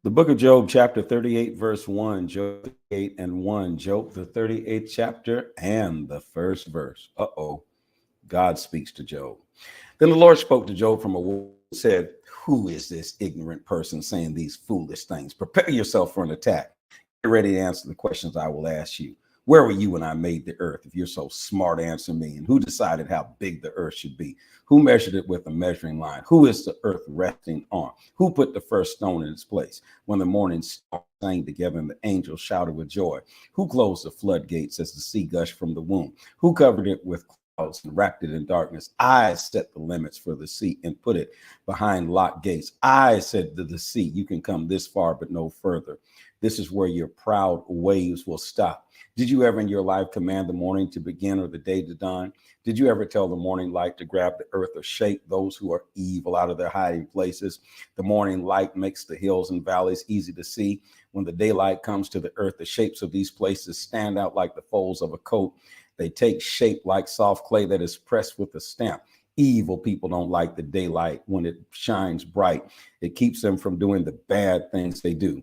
The book of Job, chapter 38, verse 1. Job 38 and 1. Job, the 38th chapter and the first verse. Uh-oh. God speaks to Job. Then the Lord spoke to Job from a word and said, who is this ignorant person saying these foolish things? Prepare yourself for an attack. Get ready to answer the questions I will ask you. Where were you when I made the earth? If you're so smart, answer me. And who decided how big the earth should be? Who measured it with a measuring line? Who is the earth resting on? Who put the first stone in its place? When the morning stars sang together and the angels shouted with joy? Who closed the floodgates as the sea gushed from the womb? Who covered it with clouds and wrapped it in darkness? I set the limits for the sea and put it behind locked gates. I said to the sea, you can come this far, but no further. This is where your proud waves will stop. Did you ever in your life command the morning to begin or the day to dawn? Did you ever tell the morning light to grab the earth or shake those who are evil out of their hiding places? The morning light makes the hills and valleys easy to see. When the daylight comes to the earth, the shapes of these places stand out like the folds of a coat. They take shape like soft clay that is pressed with a stamp. Evil people don't like the daylight when it shines bright. It keeps them from doing the bad things they do.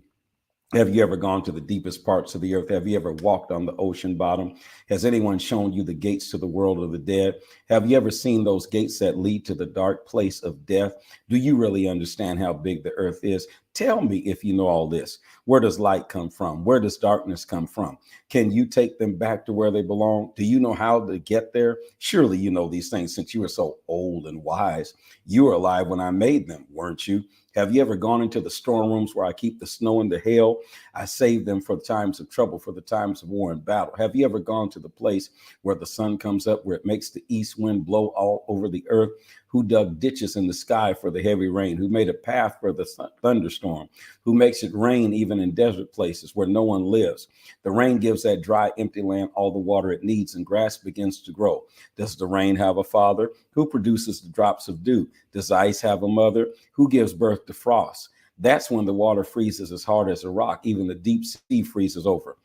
Have you ever gone to the deepest parts of the earth? Have you ever walked on the ocean bottom? Has anyone shown you the gates to the world of the dead? Have you ever seen those gates that lead to the dark place of death? Do you really understand how big the earth is? Tell me if you know all this. Where does light come from? Where does darkness come from? Can you take them back to where they belong? Do you know how to get there? Surely you know these things since you are so old and wise. You were alive when I made them, weren't you? Have you ever gone into the storerooms where I keep the snow and the hail? I save them for the times of trouble, for the times of war and battle. Have you ever gone to the place where the sun comes up, where it makes the east wind blow all over the earth? Who dug ditches in the sky for the heavy rain? Who made a path for the thunderstorm? Who makes it rain even in desert places where no one lives? The rain gives that dry, empty land all the water it needs, and grass begins to grow. Does the rain have a father? Who produces the drops of dew? Does ice have a mother? Who gives birth to frost? That's when the water freezes as hard as a rock. Even the deep sea freezes over.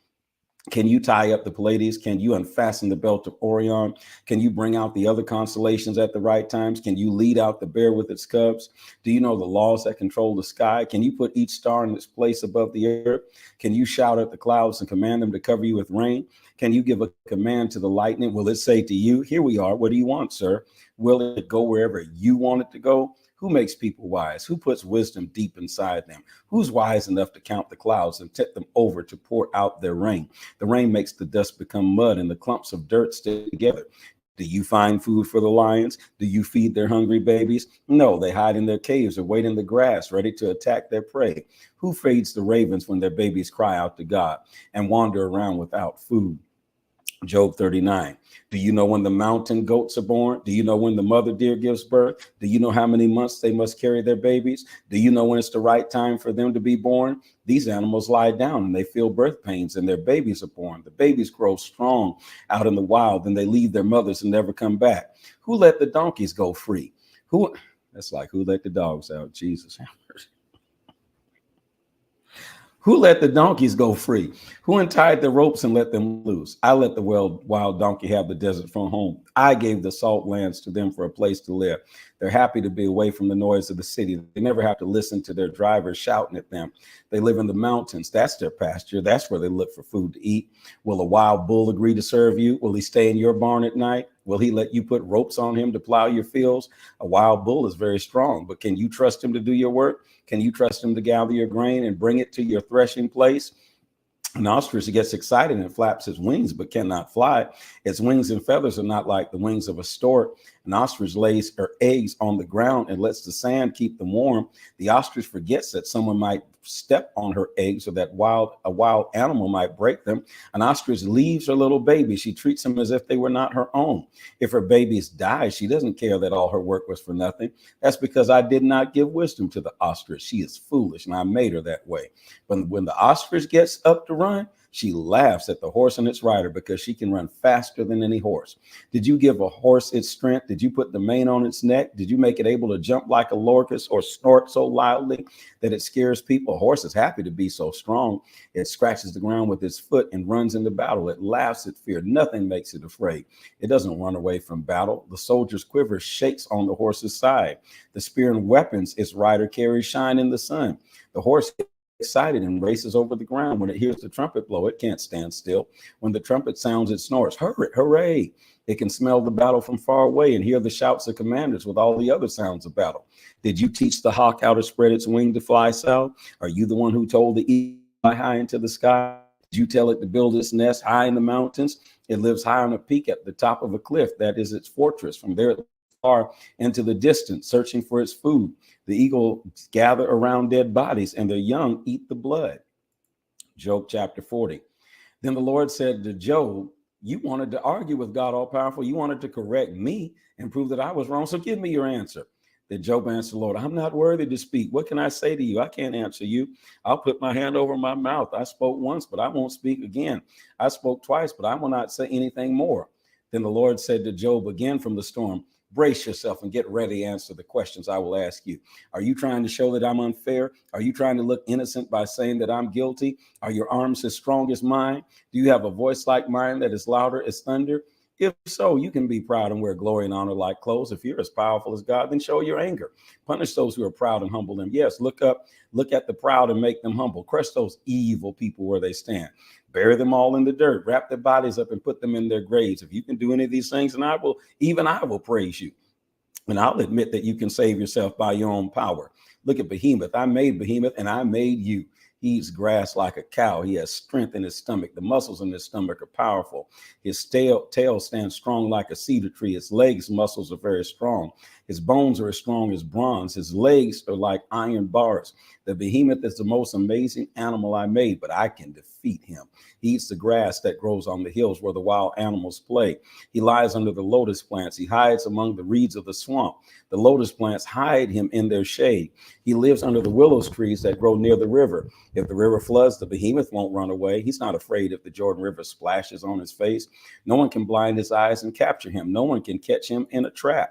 Can you tie up the Pleiades? Can you unfasten the belt of Orion? Can you bring out the other constellations at the right times? Can you lead out the bear with its cubs? Do you know the laws that control the sky? Can you put each star in its place above the earth? Can you shout at the clouds and command them to cover you with rain? Can you give a command to the lightning? Will it say to you, here we are, what do you want, sir? Will it go wherever you want it to go? Who makes people wise? Who puts wisdom deep inside them? Who's wise enough to count the clouds and tip them over to pour out their rain? The rain makes the dust become mud and the clumps of dirt stick together. Do you find food for the lions? Do you feed their hungry babies? No, they hide in their caves or wait in the grass, ready to attack their prey. Who feeds the ravens when their babies cry out to God and wander around without food? Job 39. Do you know when the mountain goats are born? Do you know when the mother deer gives birth? Do you know how many months they must carry their babies? Do you know when it's the right time for them to be born? These animals lie down and they feel birth pains and their babies are born. The babies grow strong out in the wild, then they leave their mothers and never come back. Who let the donkeys go free? That's like who let the dogs out? Jesus. Who let the donkeys go free? Who untied the ropes and let them loose? I let the wild donkey have the desert for a home. I gave the salt lands to them for a place to live. They're happy to be away from the noise of the city. They never have to listen to their drivers shouting at them. They live in the mountains. That's their pasture. That's where they look for food to eat. Will a wild bull agree to serve you? Will he stay in your barn at night? Will he let you put ropes on him to plow your fields? A wild bull is very strong, but can you trust him to do your work? Can you trust him to gather your grain and bring it to your threshing place? An ostrich gets excited and flaps its wings, but cannot fly. Its wings and feathers are not like the wings of a stork. An ostrich lays her eggs on the ground and lets the sand keep them warm. The ostrich forgets that someone might step on her eggs or that a wild animal might break them. An ostrich leaves her little baby. She treats them as if they were not her own. If her babies die, she doesn't care that all her work was for nothing. That's because I did not give wisdom to the ostrich. She is foolish, and I made her that way. But when the ostrich gets up to run, she laughs at the horse and its rider because she can run faster than any horse. Did you give a horse its strength? Did you put the mane on its neck? Did you make it able to jump like a locust or snort so loudly that it scares people? A horse is happy to be so strong. It scratches the ground with its foot and runs into battle. It laughs at fear. Nothing makes it afraid. It doesn't run away from battle. The soldier's quiver shakes on the horse's side. The spear and weapons its rider carries shine in the sun. The horse excited and races over the ground. When it hears the trumpet blow, it can't stand still. When the trumpet sounds, it snores. Hooray! It can smell the battle from far away and hear the shouts of commanders with all the other sounds of battle. Did you teach the hawk how to spread its wing to fly south? Are you the one who told the eagle to fly high into the sky? Did you tell it to build its nest high in the mountains? It lives high on a peak at the top of a cliff. That is its fortress. From there, it far into the distance, searching for its food. The eagle gather around dead bodies, and their young eat the blood. Job chapter 40. Then the Lord said to Job, you wanted to argue with God all-powerful. You wanted to correct me and prove that I was wrong. So give me your answer. Then Job answered the Lord, I'm not worthy to speak. What can I say to you? I can't answer you. I'll put my hand over my mouth. I spoke once, but I won't speak again. I spoke twice, but I will not say anything more. Then the Lord said to Job again from the storm, brace yourself and get ready to answer the questions I will ask you. Are you trying to show that I'm unfair? Are you trying to look innocent by saying that I'm guilty? Are your arms as strong as mine? Do you have a voice like mine that is louder as thunder? If so, you can be proud and wear glory and honor like clothes. If you're as powerful as God, then show your anger. Punish those who are proud and humble them. Yes, look at the proud and make them humble. Crush those evil people where they stand. Bury them all in the dirt. Wrap their bodies up and put them in their graves. If you can do any of these things, and I will praise you. And I'll admit that you can save yourself by your own power. Look at Behemoth. I made Behemoth and I made you. He eats grass like a cow. He has strength in his stomach. The muscles in his stomach are powerful. His tail stands strong like a cedar tree. His legs muscles are very strong. His bones are as strong as bronze. His legs are like iron bars. The behemoth is the most amazing animal I made, but I can defeat him. He eats the grass that grows on the hills where the wild animals play. He lies under the lotus plants. He hides among the reeds of the swamp. The lotus plants hide him in their shade. He lives under the willow trees that grow near the river. If the river floods, the behemoth won't run away. He's not afraid if the Jordan River splashes on his face. No one can blind his eyes and capture him. No one can catch him in a trap.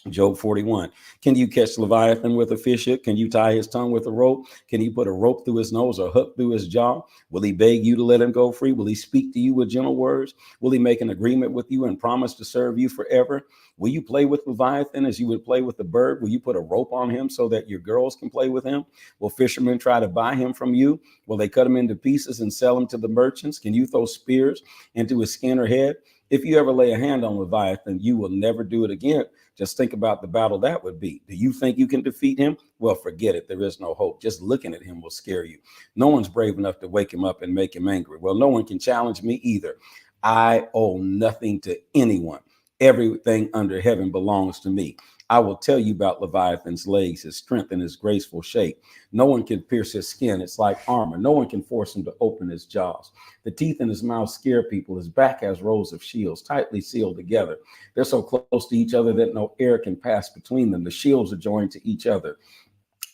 Job 41. Can you catch Leviathan with a fish hook? Can you tie his tongue with a rope? Can you put a rope through his nose or hook through his jaw? Will he beg you to let him go free? Will he speak to you with gentle words? Will he make an agreement with you and promise to serve you forever? Will you play with Leviathan as you would play with a bird? Will you put a rope on him so that your girls can play with him? Will fishermen try to buy him from you? Will they cut him into pieces and sell him to the merchants? Can you throw spears into his skin or head? If you ever lay a hand on Leviathan, you will never do it again. Just think about the battle that would be. Do you think you can defeat him? Well, forget it. There is no hope. Just looking at him will scare you. No one's brave enough to wake him up and make him angry. Well, no one can challenge me either. I owe nothing to anyone. Everything under heaven belongs to me. I will tell you about Leviathan's legs, his strength, and his graceful shape. No one can pierce his skin. It's like armor. No one can force him to open his jaws. The teeth in his mouth scare people. His back has rows of shields tightly sealed together. They're so close to each other that no air can pass between them. The shields are joined to each other.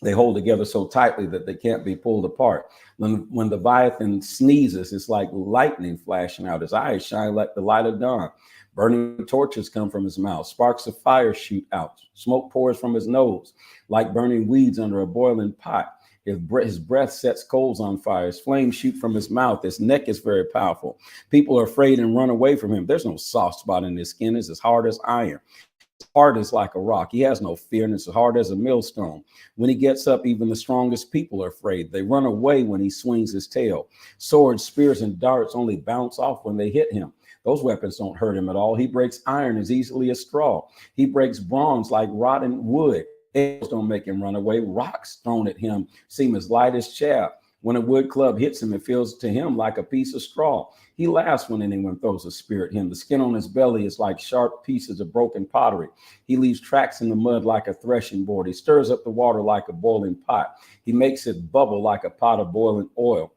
They hold together so tightly that they can't be pulled apart. When Leviathan sneezes, it's like lightning flashing out. His eyes shine like the light of dawn. Burning torches come from his mouth. Sparks of fire shoot out. Smoke pours from his nose like burning weeds under a boiling pot. His breath sets coals on fire. His flames shoot from his mouth. His neck is very powerful. People are afraid and run away from him. There's no soft spot in his skin. It's as hard as iron. His heart is like a rock. He has no fear, and it's as hard as a millstone. When he gets up, even the strongest people are afraid. They run away when he swings his tail. Swords, spears, and darts only bounce off when they hit him. Those weapons don't hurt him at all. He breaks iron as easily as straw. He breaks bronze like rotten wood. Nails don't make him run away. Rocks thrown at him seem as light as chaff. When a wood club hits him, it feels to him like a piece of straw. He laughs when anyone throws a spear at him. The skin on his belly is like sharp pieces of broken pottery. He leaves tracks in the mud like a threshing board. He stirs up the water like a boiling pot. He makes it bubble like a pot of boiling oil.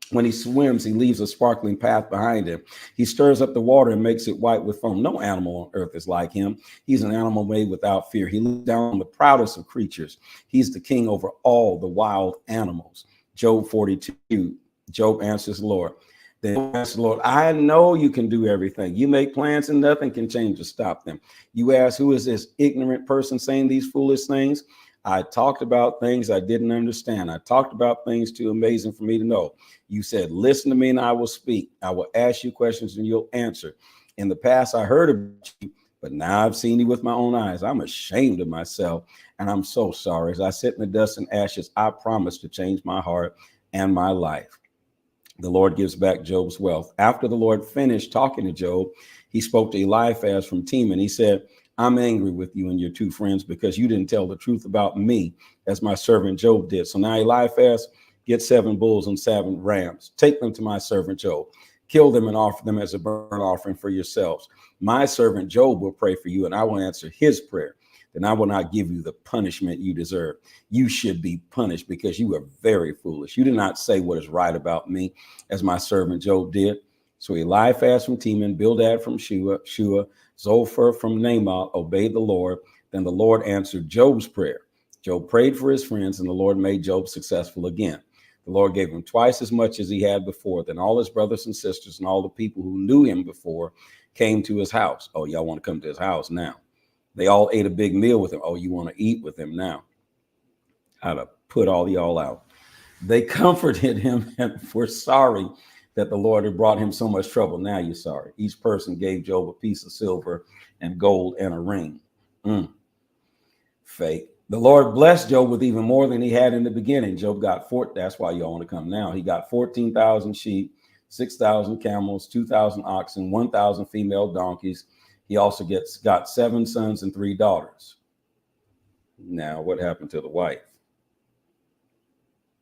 When he swims, he leaves a sparkling path behind him. He stirs up the water and makes it white with foam. No animal on earth is like him. He's an animal made without fear. He looks down on the proudest of creatures. He's the king over all the wild animals. Job 42, Job answers the Lord. Then answers the Lord, I know you can do everything. You make plans and nothing can change or stop them. You ask, who is this ignorant person saying these foolish things? I talked about things I didn't understand. I talked about things too amazing for me to know. You said, listen to me and I will speak. I will ask you questions and you'll answer. In the past, I heard about you, but now I've seen you with my own eyes. I'm ashamed of myself, and I'm so sorry. As I sit in the dust and ashes, I promise to change my heart and my life. The Lord gives back Job's wealth. After the Lord finished talking to Job, he spoke to Eliphaz from Teman. He said, I'm angry with you and your two friends because you didn't tell the truth about me as my servant Job did. So now Eliphaz, get 7 bulls and 7 rams. Take them to my servant Job. Kill them and offer them as a burnt offering for yourselves. My servant Job will pray for you, and I will answer his prayer. Then I will not give you the punishment you deserve. You should be punished because you are very foolish. You did not say what is right about me as my servant Job did. So Eliphaz from Teman, Bildad from Shua, Zophar from Naamath obeyed the Lord. Then the Lord answered Job's prayer. Job prayed for his friends, and the Lord made Job successful again. The Lord gave him twice as much as he had before. Then all his brothers and sisters and all the people who knew him before came to his house. Oh, y'all want to come to his house now? They all ate a big meal with him. Oh, you want to eat with him now? How to put all y'all out. They comforted him and were sorry that the Lord had brought him so much trouble. Now you're sorry. Each person gave Job a piece of silver and gold and a ring. Fake. The Lord blessed Job with even more than he had in the beginning. Job got that's why y'all want to come now. He got 14,000 sheep, 6,000 camels, 2,000 oxen, 1,000 female donkeys. He also got 7 sons and 3 daughters. Now, what happened to the wife?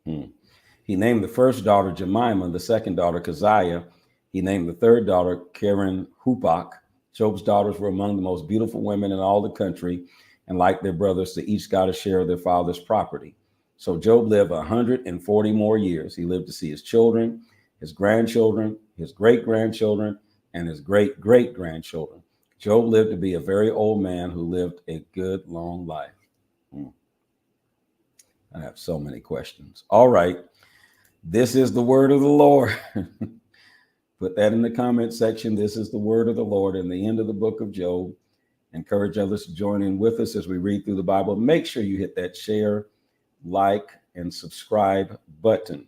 He named the first daughter Jemimah, the second daughter Keziah. He named the third daughter Karen Hupach. Job's daughters were among the most beautiful women in all the country, and like their brothers, they each got a share of their father's property. So Job lived 140 more years. He lived to see his children, his grandchildren, his great-grandchildren, and his great-great-grandchildren. Job lived to be a very old man who lived a good, long life. I have so many questions. All right. This is the word of the Lord. Put that in the comment section. This is the word of the Lord in the end of the book of Job. Encourage others to join in with us as we read through the Bible. Make sure you hit that share, like, and subscribe button.